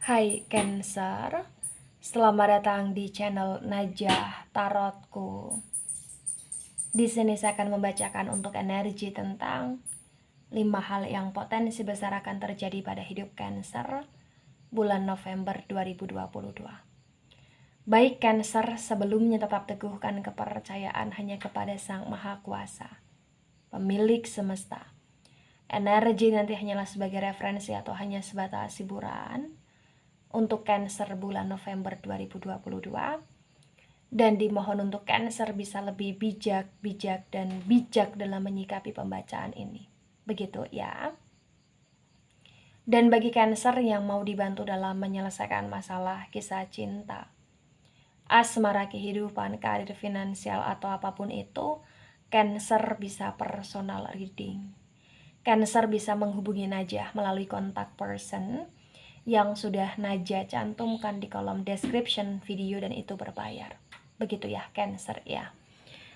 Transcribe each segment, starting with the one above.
Hai Cancer, selamat datang di channel Najah Tarotku. Di sini saya akan membacakan untuk energi tentang 5 hal yang potensi besar akan terjadi pada hidup Cancer bulan November 2022. Baik Cancer, sebelumnya tetap teguhkan kepercayaan hanya kepada Sang Maha Kuasa, pemilik semesta. Energi nanti hanyalah sebagai referensi atau hanya sebatas hiburan untuk Cancer bulan November 2022, dan dimohon untuk Cancer bisa lebih bijak dalam menyikapi pembacaan ini. Begitu ya. Dan bagi Cancer yang mau dibantu dalam menyelesaikan masalah kisah cinta, asmara, kehidupan, karir, finansial, atau apapun itu, Cancer bisa personal reading. Cancer bisa menghubungi Najah melalui kontak person yang sudah Najah cantumkan di kolom description video, dan itu berbayar. Begitu ya Cancer ya.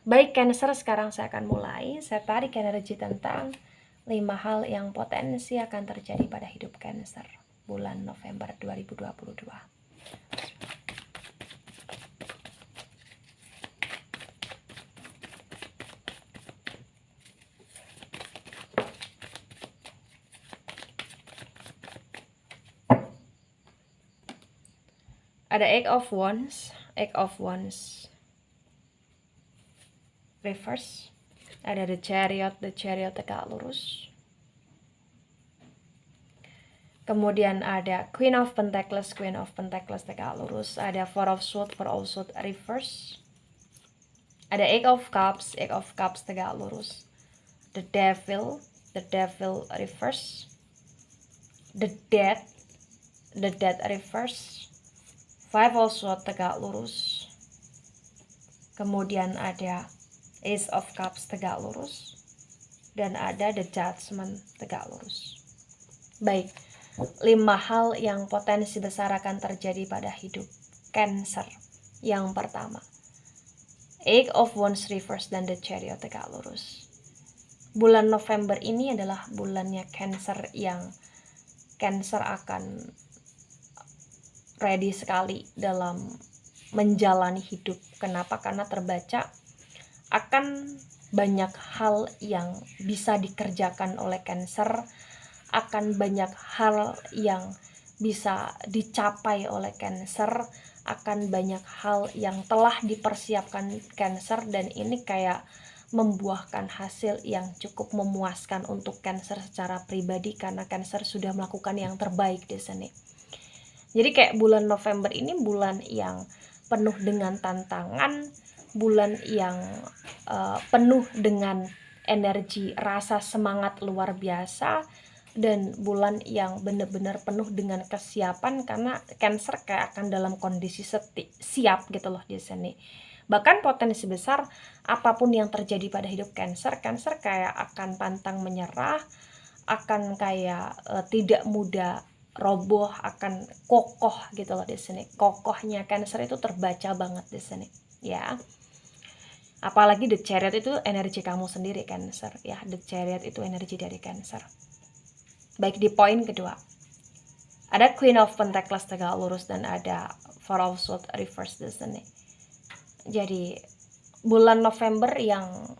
Baik Cancer, sekarang saya akan mulai. Saya tarik energi tentang 5 hal yang potensi akan terjadi pada hidup Cancer bulan November 2022. Ada Eight of Wands reverse. Ada the Chariot tegak lurus. Kemudian ada Queen of Pentacles tegak lurus. Ada Four of Swords reverse. Ada Eight of Cups tegak lurus. The Devil reverse. The Death reverse. Five of Swords tegak lurus. Kemudian ada Ace of Cups tegak lurus. Dan ada the Judgment tegak lurus. Baik, 5 hal yang potensi besar akan terjadi pada hidup Cancer. Yang pertama, Eight of Wands reverse dan the Chariot tegak lurus. Bulan November ini adalah bulannya Cancer, yang Cancer akan ready sekali dalam menjalani hidup. Kenapa? Karena terbaca akan banyak hal yang bisa dikerjakan oleh Cancer, akan banyak hal yang bisa dicapai oleh Cancer, akan banyak hal yang telah dipersiapkan Cancer, dan ini kayak membuahkan hasil yang cukup memuaskan untuk Cancer secara pribadi, karena Cancer sudah melakukan yang terbaik di sini. Jadi kayak bulan November ini bulan yang penuh dengan tantangan, bulan yang penuh dengan energi rasa semangat luar biasa, dan bulan yang benar-benar penuh dengan kesiapan, karena Cancer kayak akan dalam kondisi siap gitu loh di sini. Bahkan potensi besar apapun yang terjadi pada hidup Cancer kayak akan pantang menyerah, akan kayak tidak mudah roboh, akan kokoh gitu loh di sini. Kokohnya Cancer itu terbaca banget di sini ya. Apalagi the Chariot itu energi kamu sendiri Cancer ya. The Chariot itu energi dari Cancer. Baik, di poin kedua ada Queen of Pentacles tegak lurus dan ada Four of Swords reverse di sini. Jadi bulan November yang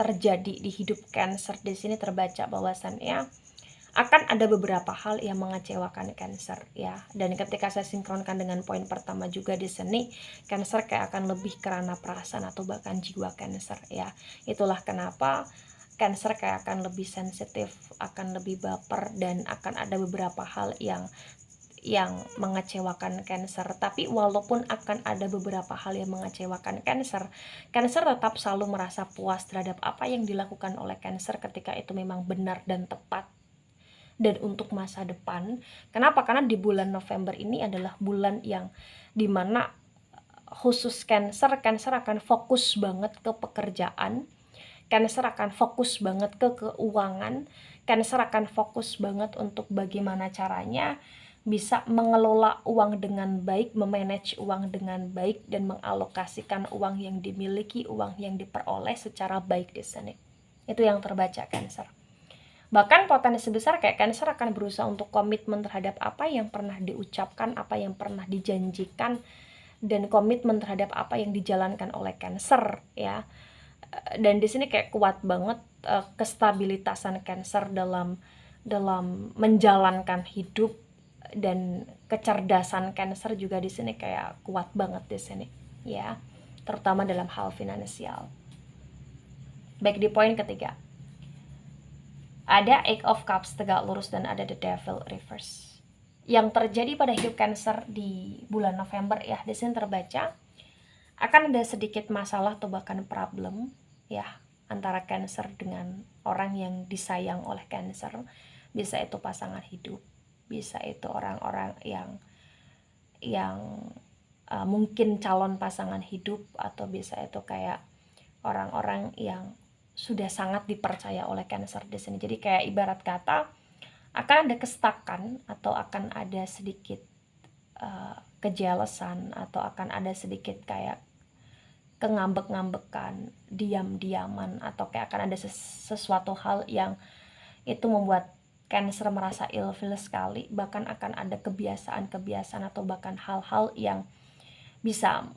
terjadi di hidup Cancer di sini terbaca bahwasannya akan ada beberapa hal yang mengecewakan Cancer ya. Dan ketika saya sinkronkan dengan poin pertama juga di sini, Cancer kayak akan lebih kerana perasaan atau bahkan jiwa Cancer ya. Itulah kenapa Cancer kayak akan lebih sensitif, akan lebih baper, dan akan ada beberapa hal yang mengecewakan Cancer. Tapi walaupun akan ada beberapa hal yang mengecewakan Cancer tetap selalu merasa puas terhadap apa yang dilakukan oleh Cancer ketika itu memang benar dan tepat dan untuk masa depan. Kenapa? Karena di bulan November ini adalah bulan yang dimana khusus Cancer akan fokus banget ke pekerjaan, Cancer akan fokus banget ke keuangan, Cancer akan fokus banget untuk bagaimana caranya bisa mengelola uang dengan baik, memanage uang dengan baik, dan mengalokasikan uang yang dimiliki, uang yang diperoleh secara baik di sini. Itu yang terbaca Cancer. Bahkan potensi besar kayak Cancer akan berusaha untuk komitmen terhadap apa yang pernah diucapkan, apa yang pernah dijanjikan, dan komitmen terhadap apa yang dijalankan oleh Cancer ya. Dan di sini kayak kuat banget kestabilitasan Cancer dalam menjalankan hidup, dan kecerdasan Cancer juga di sini kayak kuat banget di sini ya, terutama dalam hal finansial. Baik, di poin ketiga ada Eight of Cups tegak lurus dan ada The Devil reverse. Yang terjadi pada hidup Cancer di bulan November ya, di sini terbaca akan ada sedikit masalah atau bahkan problem ya antara Cancer dengan orang yang disayang oleh Cancer. Bisa itu pasangan hidup, bisa itu orang-orang yang mungkin calon pasangan hidup, atau bisa itu kayak orang-orang yang sudah sangat dipercaya oleh Cancer di sini. Jadi kayak ibarat kata akan ada kestakan atau akan ada sedikit kejelesan, atau akan ada sedikit kayak kengambek-ngambekan, diam-diaman, atau kayak akan ada sesuatu hal yang itu membuat Cancer merasa ilfeel sekali. Bahkan akan ada kebiasaan-kebiasaan atau bahkan hal-hal yang bisa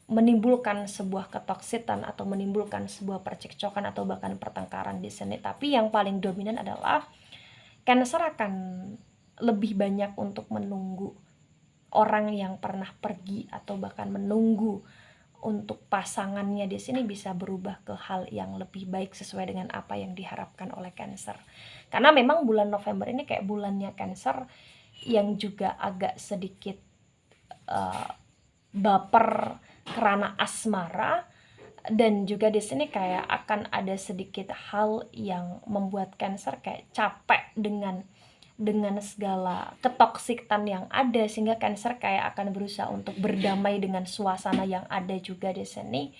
menimbulkan sebuah ketoksitan atau menimbulkan sebuah percekcokan atau bahkan pertengkaran di sini. Tapi yang paling dominan adalah Cancer akan lebih banyak untuk menunggu orang yang pernah pergi, atau bahkan menunggu untuk pasangannya di sini bisa berubah ke hal yang lebih baik sesuai dengan apa yang diharapkan oleh Cancer. Karena memang bulan November ini kayak bulannya Cancer yang juga agak sedikit baper karena asmara, dan juga di sini kayak akan ada sedikit hal yang membuat Cancer kayak capek dengan segala ketoksikan yang ada, sehingga Cancer kayak akan berusaha untuk berdamai dengan suasana yang ada juga di sini,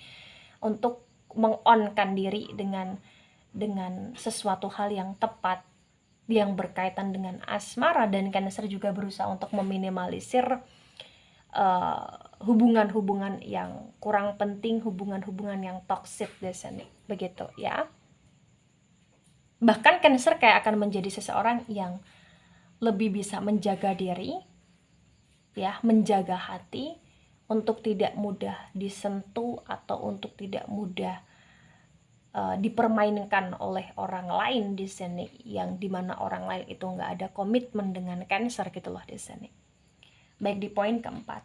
untuk mengonkan diri dengan sesuatu hal yang tepat yang berkaitan dengan asmara. Dan Cancer juga berusaha untuk meminimalisir hubungan-hubungan yang kurang penting, hubungan-hubungan yang toksik di sini, begitu ya. Bahkan Cancer kayak akan menjadi seseorang yang lebih bisa menjaga diri ya, menjaga hati untuk tidak mudah disentuh atau untuk tidak mudah dipermainkan oleh orang lain di sini, yang dimana orang lain itu nggak ada komitmen dengan Cancer gitu loh di sini. Baik, di poin keempat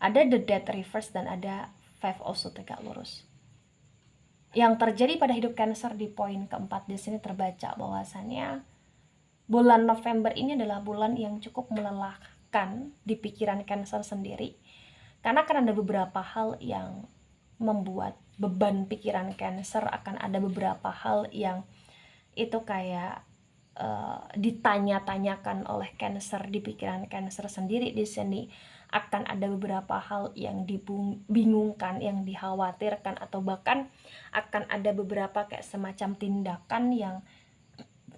ada The Death reverse dan ada Five of Swords tegak lurus. Yang terjadi pada hidup Cancer di poin keempat di sini terbaca bahwasannya bulan November ini adalah bulan yang cukup melelahkan di pikiran Cancer sendiri, karena akan ada beberapa hal yang membuat beban pikiran Cancer. Akan ada beberapa hal yang itu kayak ditanya-tanyakan oleh Cancer di pikiran Cancer sendiri di sini. Akan ada beberapa hal yang dibingungkan, yang dikhawatirkan, atau bahkan akan ada beberapa kayak semacam tindakan yang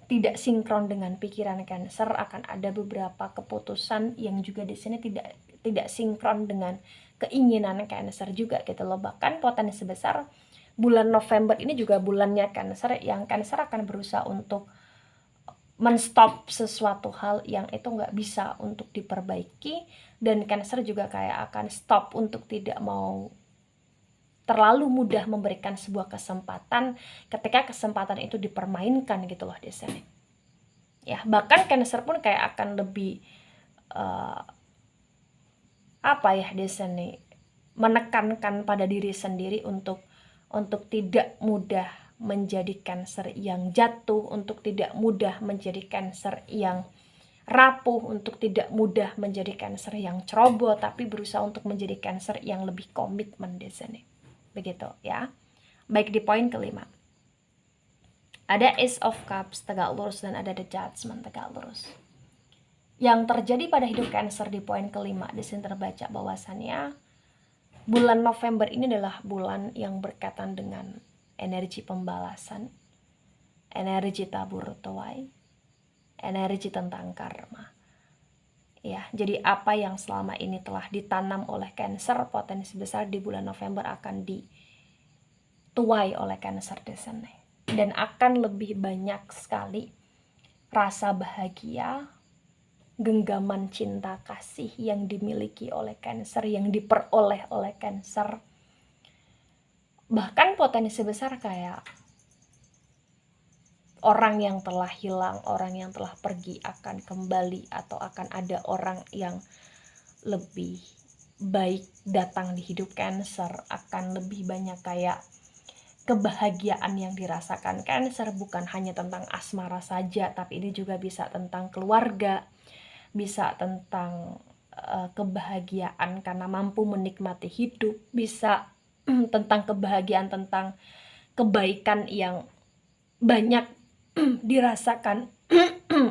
tidak sinkron dengan pikiran Cancer. Akan ada beberapa keputusan yang juga di sini tidak sinkron dengan keinginan Cancer juga gitu loh. Bahkan potensi besar bulan November ini juga bulannya Cancer, yang Cancer akan berusaha untuk menstop sesuatu hal yang itu nggak bisa untuk diperbaiki, dan Cancer juga kayak akan stop untuk tidak mau terlalu mudah memberikan sebuah kesempatan ketika kesempatan itu dipermainkan gitu loh di sini ya. Bahkan Cancer pun kayak akan lebih di sini menekankan pada diri sendiri untuk tidak mudah menjadi Cancer yang jatuh, untuk tidak mudah menjadi Cancer yang rapuh, untuk tidak mudah menjadi Cancer yang ceroboh, tapi berusaha untuk menjadi Cancer yang lebih komitmen di sini. Begitu ya. Baik, di poin kelima ada Ace of Cups tegak lurus dan ada The Judgment tegak lurus. Yang terjadi pada hidup Cancer di poin kelima di sini terbaca bahwasannya bulan November ini adalah bulan yang berkaitan dengan energi pembalasan, energi tabur tuai, energi tentang karma. Ya, jadi apa yang selama ini telah ditanam oleh Cancer, potensi besar di bulan November akan dituai oleh Cancer di sini. dan akan lebih banyak sekali rasa bahagia, genggaman cinta kasih yang dimiliki oleh Cancer, yang diperoleh oleh Cancer. Bahkan potensi besar kayak orang yang telah hilang, orang yang telah pergi akan kembali, atau akan ada orang yang lebih baik datang di hidup Cancer. Akan lebih banyak kayak kebahagiaan yang dirasakan Cancer, bukan hanya tentang asmara saja, tapi ini juga bisa tentang keluarga, bisa tentang kebahagiaan karena mampu menikmati hidup, bisa tentang kebahagiaan, tentang kebaikan yang banyak dirasakan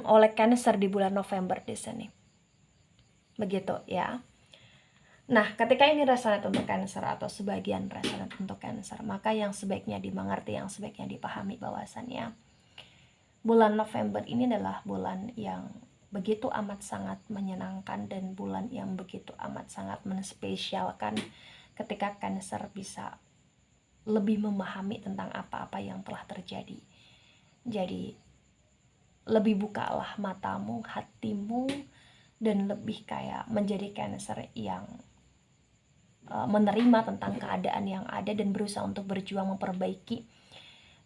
oleh Cancer di bulan November di sini. Begitu ya. Nah, ketika ini resonate untuk Cancer atau sebagian resonate untuk Cancer, maka yang sebaiknya dimengerti, yang sebaiknya dipahami bahwasannya bulan November ini adalah bulan yang begitu amat sangat menyenangkan dan bulan yang begitu amat sangat menspesialkan ketika Cancer bisa lebih memahami tentang apa-apa yang telah terjadi. Jadi lebih bukalah matamu, hatimu, dan lebih kayak menjadi Cancer yang menerima tentang keadaan yang ada dan berusaha untuk berjuang memperbaiki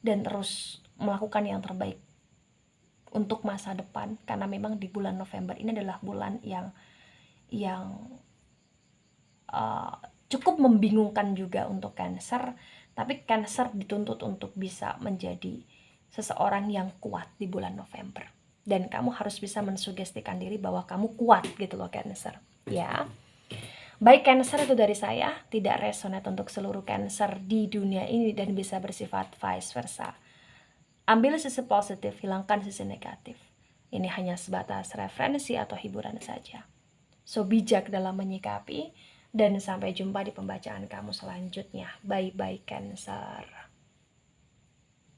dan terus melakukan yang terbaik untuk masa depan. Karena memang di bulan November ini adalah bulan yang cukup membingungkan juga untuk Cancer, tapi Cancer dituntut untuk bisa menjadi seseorang yang kuat di bulan November, dan kamu harus bisa mensugestikan diri bahwa kamu kuat gitu loh Cancer ya. Baik Cancer, itu dari saya, tidak resonate untuk seluruh Cancer di dunia ini dan bisa bersifat vice versa. Ambil sisi positif, hilangkan sisi negatif. Ini hanya sebatas referensi atau hiburan saja. So, bijak dalam menyikapi, dan sampai jumpa di pembacaan kamu selanjutnya. Bye-bye Cancer.